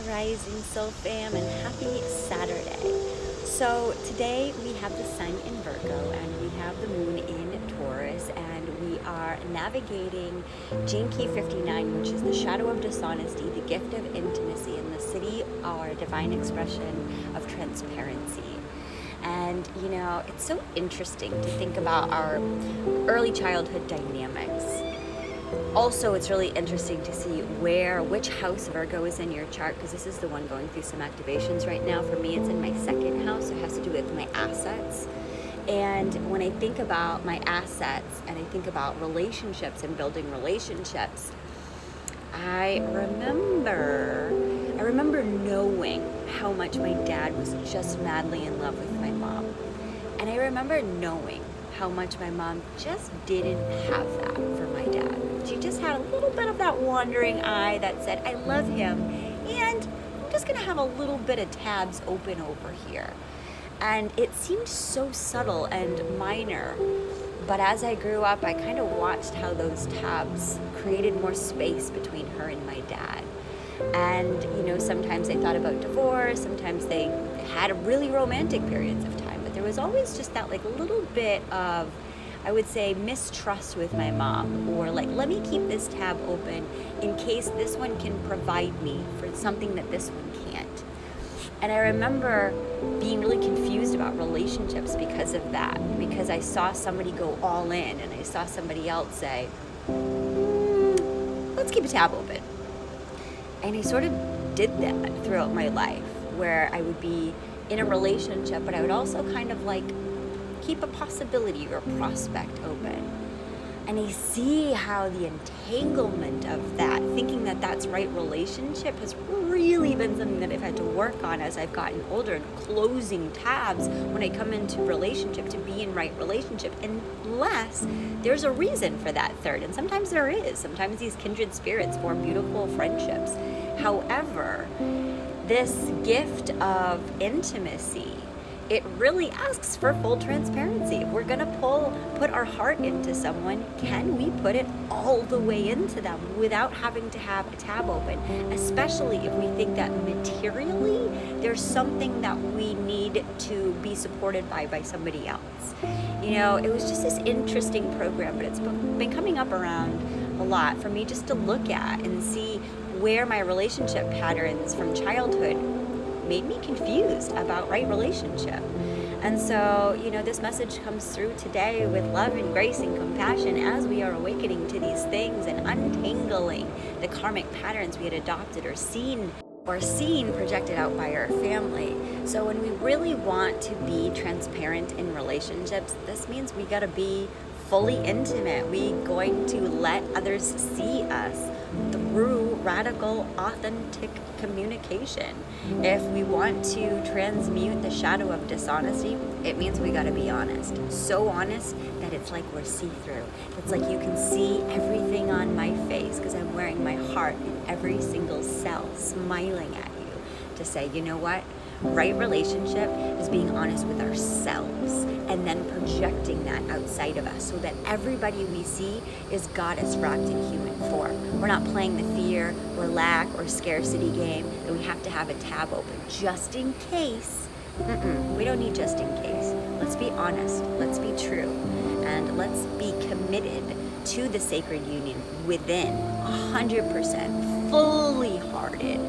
Rising Soul Fam, and happy Saturday. So today we have the sun in Virgo and we have the moon in Taurus, and we are navigating Gene Key 59, which is the shadow of dishonesty, the gift of intimacy, and the city, our divine expression of transparency. And it's so interesting to think about our early childhood dynamics. Also, it's really interesting to see which house Virgo is in your chart, because this is the one going through some activations right now. For me, it's in my second house. It has to do with my assets. And when I think about my assets and I think about relationships and building relationships, I remember knowing how much my dad was just madly in love with my mom. And I remember knowing how much my mom just didn't have that for my dad. She just had a little bit of that wandering eye that said, I love him, and I'm just gonna have a little bit of tabs open over here. And it seemed so subtle and minor, but as I grew up, I kind of watched how those tabs created more space between her and my dad. And sometimes they thought about divorce, sometimes they had really romantic periods of time, but there was always just that little bit of, I would say, mistrust with my mom, or let me keep this tab open in case this one can provide me for something that this one can't. And I remember being really confused about relationships because of that, because I saw somebody go all in and I saw somebody else say, let's keep a tab open. And I sort of did that throughout my life, where I would be in a relationship, but I would also kind of keep a possibility or a prospect open. And I see how the entanglement of that, thinking that that's right relationship, has really been something that I've had to work on as I've gotten older, and closing tabs when I come into relationship to be in right relationship, unless there's a reason for that third. And sometimes there is. Sometimes these kindred spirits form beautiful friendships. However, this gift of intimacy, it really asks for full transparency. If we're gonna put our heart into someone, can we put it all the way into them without having to have a tab open? Especially if we think that materially there's something that we need to be supported by somebody else. It was just this interesting program, but it's been coming up around a lot for me just to look at and see where my relationship patterns from childhood made me confused about right relationship. And so, this message comes through today with love and grace and compassion as we are awakening to these things and untangling the karmic patterns we had adopted or seen projected out by our family. So when we really want to be transparent in relationships, this means we gotta be fully intimate. We going to let others see us through radical, authentic communication. If we want to transmute the shadow of dishonesty, it means we gotta be honest. So honest that it's like we're see-through. It's like you can see everything on my face because I'm wearing my heart in every single cell, smiling at you to say, you know what? Right relationship is being honest with ourselves and then projecting that outside of us so that everybody we see is goddess wrapped in human form. We're not playing the fear or lack or scarcity game that we have to have a tab open just in case. We don't need just in case. Let's be honest, let's be true, and let's be committed to the sacred union within 100%, fully hearted.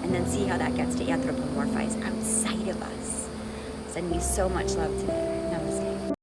And then see how that gets to anthropomorphize outside of us. Sending you so much love today.